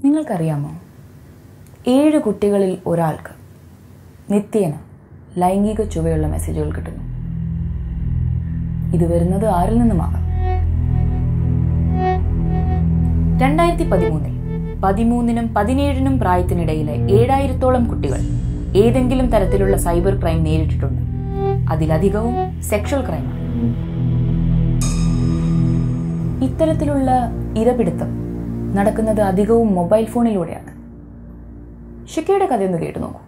നിങ്ങൾക്കറിയാമോ, 7 കുട്ടികളിൽ ഒരാൾക്ക് നിത്യേന ലൈംഗിക ചുവയുള്ള മെസ്സേജുകൾ കിട്ടുന്നു. ഇത് വരുന്നത് ആരിൽ നിന്നുമാകാം? 2013 13നും 17നും പ്രായത്തിനിടയിലെ 7000ഓളം കുട്ടികൾ ഏതെങ്കിലും തരത്തിലുള്ള സൈബർ ക്രൈം നേരിട്ടിട്ടുണ്ട്. അതിലധികവും സെക്ഷൽ ക്രൈമാണ്. ഇത്തരത്തിലുള്ള ഇരപിടുത്തം നടക്കുന്നത് അധികവും മൊബൈൽ ഫോണിലൂടെയാണ്. ഷിക്കയുടെ കഥയൊന്ന് കേട്ടു നോക്കൂ.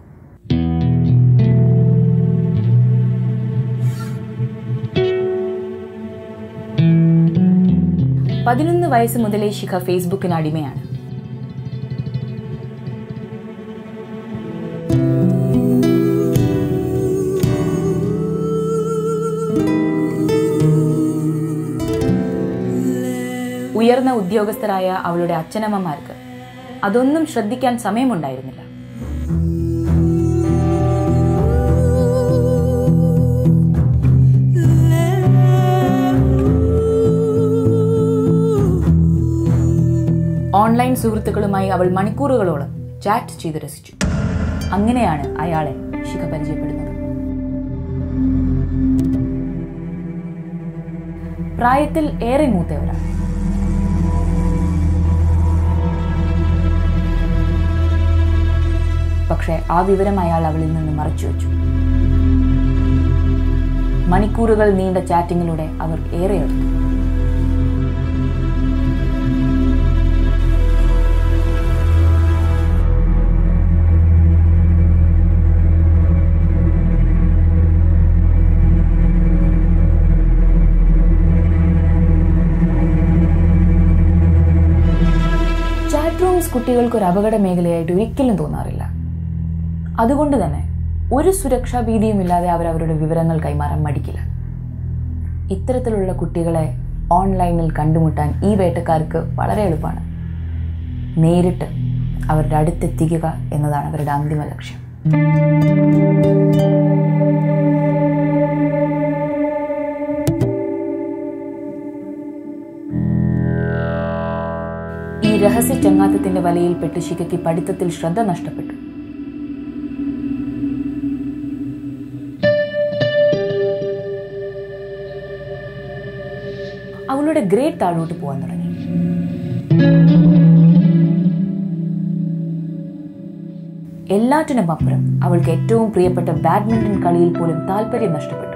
11 വയസ്സ് മുതലേ ശിഖ ഫേസ്ബുക്കിന് അടിമയാണ്. ഉയർന്ന ഉദ്യോഗസ്ഥരായ അവളുടെ അച്ഛനമ്മമാർക്ക് അതൊന്നും ശ്രദ്ധിക്കാൻ സമയമുണ്ടായിരുന്നില്ല. ഓൺലൈൻ സുഹൃത്തുക്കളുമായി അവൾ മണിക്കൂറുകളോളം ചാറ്റ് ചെയ്ത് രസിച്ചു. അങ്ങനെയാണ് അയാളെ ശിഖ പരിചയപ്പെടുന്നത്. പ്രായത്തിൽ ഏറെ മൂത്തവരാണ്. പക്ഷേ ആ വിവരം അയാൾ അവളിൽ നിന്ന് മറച്ചുവെച്ചു. മണിക്കൂറുകൾ നീണ്ട ചാറ്റിങ്ങിലൂടെ അവർ ഏറെ അടുത്തു. ചാറ്റ് റൂംസ് കുട്ടികൾക്ക് ഒരു അപകട മേഖലയായിട്ട് ഒരിക്കലും തോന്നാറില്ല. അതുകൊണ്ട് തന്നെ ഒരു സുരക്ഷാ ഭീതിയുമില്ലാതെ അവരവരുടെ വിവരങ്ങൾ കൈമാറാൻ മടിക്കില്ല. ഇത്തരത്തിലുള്ള കുട്ടികളെ ഓൺലൈനിൽ കണ്ടുമുട്ടാൻ ഈ വേട്ടക്കാർക്ക് വളരെ എളുപ്പമാണ്. നേരിട്ട് അവരുടെ അടുത്തെത്തിക്കുക എന്നതാണ് അവരുടെ അന്തിമ ലക്ഷ്യം. ഈ രഹസ്യ ചങ്ങാത്തത്തിന്റെ വലയിൽപ്പെട്ട് ശിഖയ്ക്ക് പഠിത്തത്തിൽ ശ്രദ്ധ നഷ്ടപ്പെട്ടു. അവളുടെ ഗ്രേഡ് താഴോട്ട് പോകാൻ തുടങ്ങി. എല്ലാറ്റിനും അപ്പുറം അവൾക്ക് ഏറ്റവും പ്രിയപ്പെട്ട ബാഡ്മിന്റൺ കളിയിൽ പോലും താല്പര്യം നഷ്ടപ്പെട്ടു.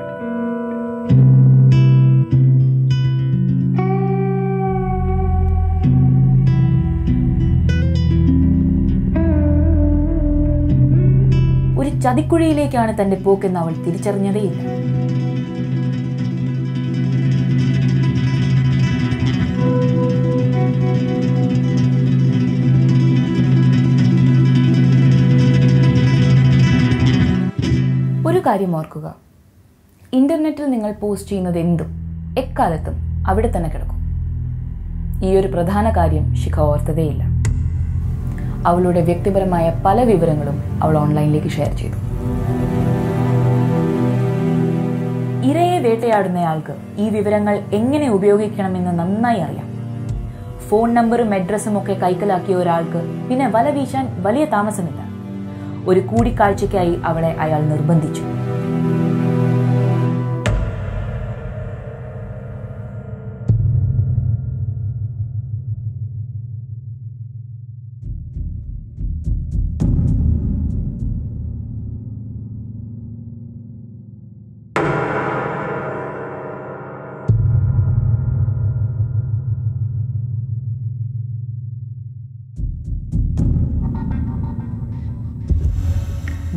ഒരു ചതിക്കുഴിയിലേക്കാണ് തന്റെ പോക്കെന്ന് അവൾ തിരിച്ചറിഞ്ഞതേയില്ല. ഒരു കാര്യം ഓർക്കുക, ഇന്റർനെറ്റിൽ നിങ്ങൾ പോസ്റ്റ് ചെയ്യുന്നത് എന്തും എക്കാലത്തും അവിടെ തന്നെ കിടക്കും. ഈ ഒരു പ്രധാന കാര്യം ശിഖ ഓർത്തതേയില്ല. അവളുടെ വ്യക്തിപരമായ പല വിവരങ്ങളും അവൾ ഓൺലൈനിലേക്ക് ഷെയർ ചെയ്തു. ഇരയെ വേട്ടയാടുന്നയാൾക്ക് ഈ വിവരങ്ങൾ എങ്ങനെ ഉപയോഗിക്കണമെന്ന് നന്നായി അറിയാം. ഫോൺ നമ്പറും അഡ്രസ്സും ഒക്കെ കൈക്കലാക്കിയ ഒരാൾക്ക് പിന്നെ വല വീശാൻ വലിയ താമസമില്ല. ഒരു കൂടിക്കാഴ്ചയ്ക്കായി അവളെ അയാൾ നിർബന്ധിച്ചു.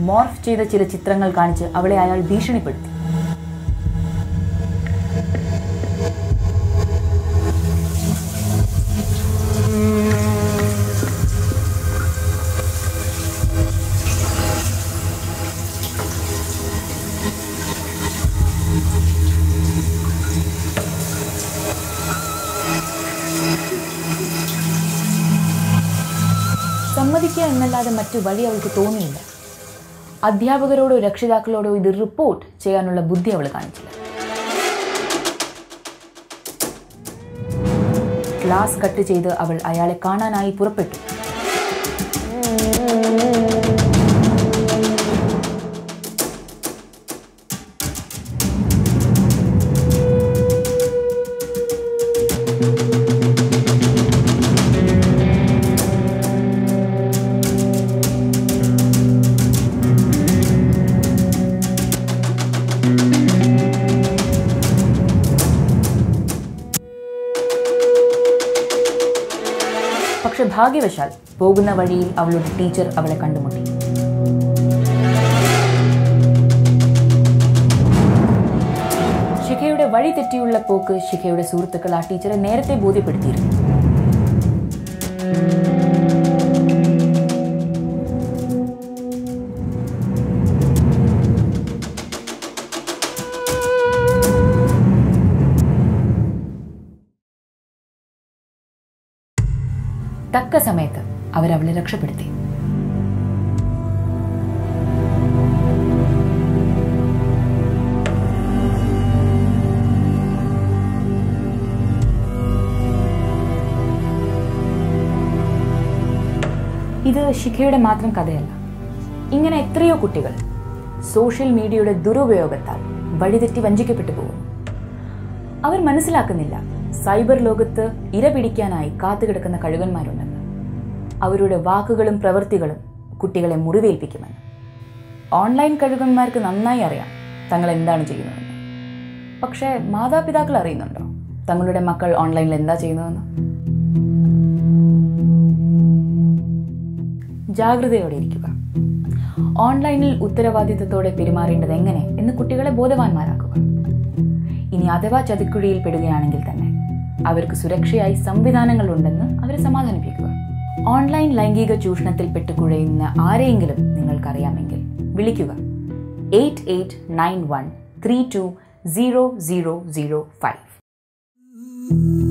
മോർഫ് ചെയ്ത ചില ചിത്രങ്ങൾ കാണിച്ച് അവളെ അയാൾ ഭീഷണിപ്പെടുത്തി. സമ്മതിക്കുക എന്നല്ലാതെ മറ്റു വഴി അവൾക്ക് തോന്നിയില്ല. അധ്യാപകരോടോ രക്ഷിതാക്കളോടോ ഇത് റിപ്പോർട്ട് ചെയ്യാനുള്ള ബുദ്ധി അവൾ കാണിച്ചില്ല. ക്ലാസ് കട്ട് ചെയ്ത് അവൾ അയാളെ കാണാനായി പുറപ്പെട്ടു. പക്ഷെ ഭാഗ്യവശാൽ പോകുന്ന വഴിയിൽ അവളുടെ ടീച്ചർ അവളെ കണ്ടുമുട്ടി. ശിഖയുടെ വഴി തെറ്റിയുള്ള പോക്ക് ശിഖയുടെ സുഹൃത്തുക്കൾ ആ ടീച്ചറെ നേരത്തെ ബോധ്യപ്പെടുത്തിയിരുന്നു. തക്ക സമയത്ത് അവരവളെ രക്ഷപ്പെടുത്തി. ഇത് ശിഖയുടെ മാത്രം കഥയല്ല. ഇങ്ങനെ എത്രയോ കുട്ടികൾ സോഷ്യൽ മീഡിയയുടെ ദുരുപയോഗത്താൽ വഴിതെറ്റി വഞ്ചിക്കപ്പെട്ടു പോകുന്നു. അവർ മനസ്സിലാക്കുന്നില്ല സൈബർ ലോകത്ത് ഇരപിടിക്കാനായി കാത്തുകിടക്കുന്ന കഴുകന്മാരുണ്ടെന്ന്. അവരുടെ വാക്കുകളും പ്രവൃത്തികളും കുട്ടികളെ മുറിവേൽപ്പിക്കുമെന്ന്. ഓൺലൈൻ കഴുകന്മാർക്ക് നന്നായി അറിയാം തങ്ങൾ എന്താണ് ചെയ്യുന്നതെന്ന്. പക്ഷേ മാതാപിതാക്കൾ അറിയുന്നുണ്ടോ തങ്ങളുടെ മക്കൾ ഓൺലൈനിൽ എന്താ ചെയ്യുന്നതെന്ന്? ജാഗ്രതയോടെ ഇരിക്കുക. ഓൺലൈനിൽ ഉത്തരവാദിത്തത്തോടെ പെരുമാറേണ്ടത് എങ്ങനെ എന്ന് കുട്ടികളെ ബോധവാന്മാരാക്കുക. ഇനി അഥവാ ചതിക്കുഴിയിൽ പെടുകയാണെങ്കിൽ തന്നെ അവർക്ക് സുരക്ഷയായി സംവിധാനങ്ങളുണ്ടെന്ന് അവരെ സമാധാനിപ്പിക്കുക. ഓൺലൈൻ ലൈംഗിക ചൂഷണത്തിൽ പെട്ടുകുഴയുന്ന ആരെയെങ്കിലും നിങ്ങൾക്കറിയാമെങ്കിൽ വിളിക്കുക 8891 320005.